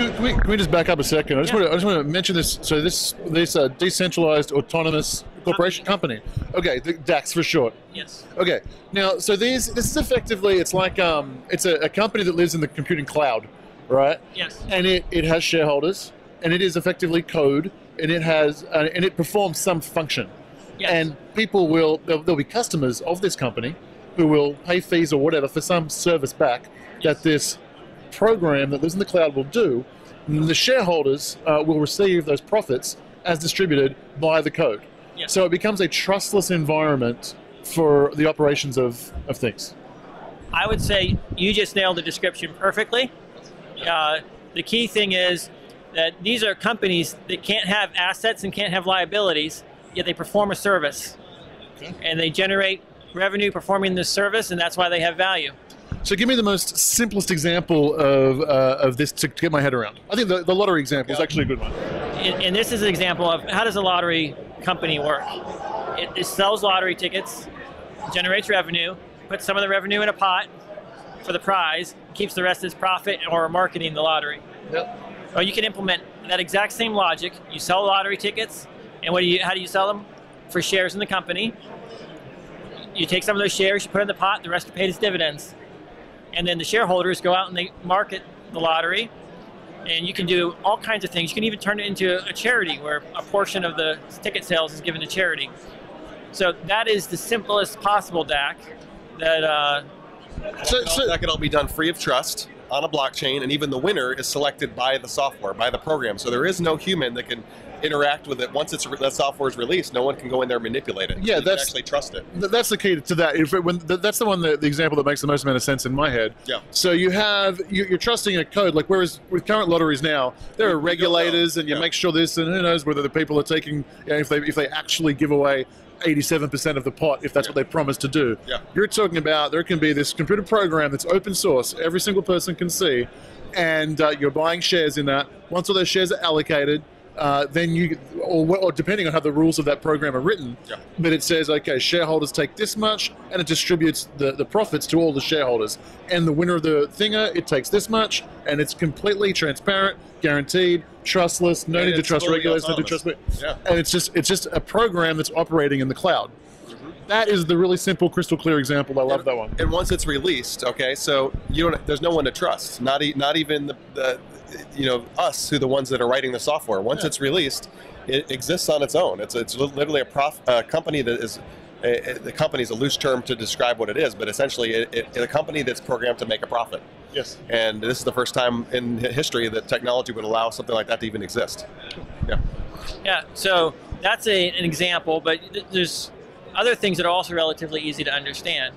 can we just back up a second? I just want to mention this. So this decentralized autonomous corporation company. Okay, the DACs for short. Yes. Okay. Now, so this is effectively, it's like it's a company that lives in the computing cloud, right? Yes. And it has shareholders, and it is effectively code, and it has and it performs some function. Yes. And people there'll be customers of this company who will pay fees or whatever for some service back that this program that lives in the cloud will do, and the shareholders will receive those profits as distributed by the code. Yes. So it becomes a trustless environment for the operations of things. I would say you just nailed the description perfectly. The key thing is that these are companies that can't have assets and can't have liabilities, yet they perform a service. Okay. And they generate revenue performing this service, and that's why they have value. So give me the most simplest example of this to get my head around. I think the lottery example is actually a good one. And this is an example of how does a lottery company work. It sells lottery tickets, generates revenue, puts some of the revenue in a pot for the prize, keeps the rest as profit or marketing the lottery. Yep. Or you can implement that exact same logic. You sell lottery tickets, and how do you sell them? For shares in the company. You take some of those shares, you put in the pot, the rest are paid as dividends. And then the shareholders go out and they market the lottery, and you can do all kinds of things. You can even turn it into a charity where a portion of the ticket sales is given to charity. So that is the simplest possible DAC that that can all be done free of trust on a blockchain, and even the winner is selected by the software, by the program. So there is no human that can interact with it. Once that software is released, no one can go in there and manipulate it. Yeah, so that's actually trust it. That's the key to that. That's the one, the example that makes the most amount of sense in my head. Yeah. So you're trusting a code, like whereas with current lotteries now, there are regulators, and you make sure this, and who knows whether the people are taking, if they actually give away 87% of the pot, if that's what they promised to do. Yeah. You're talking about there can be this computer program that's open source, every single person can see, and you're buying shares in that. Once all those shares are allocated, then you, or depending on how the rules of that program are written, but it says, okay, shareholders take this much, and it distributes the profits to all the shareholders. And the winner of the thinger, it takes this much, and it's completely transparent, guaranteed, trustless, no need to trust regulators, no need to trust, and it's just a program that's operating in the cloud. That is the really simple, crystal clear example. I love that one. And once it's released, okay, so there's no one to trust, not even the us, who the ones that are writing the software. Once it's released, it exists on its own. It's literally a company that is. The company is a loose term to describe what it is, but essentially it's a company that's programmed to make a profit. Yes. And this is the first time in history that technology would allow something like that to even exist. Yeah. Yeah, so that's an example, but there's other things that are also relatively easy to understand.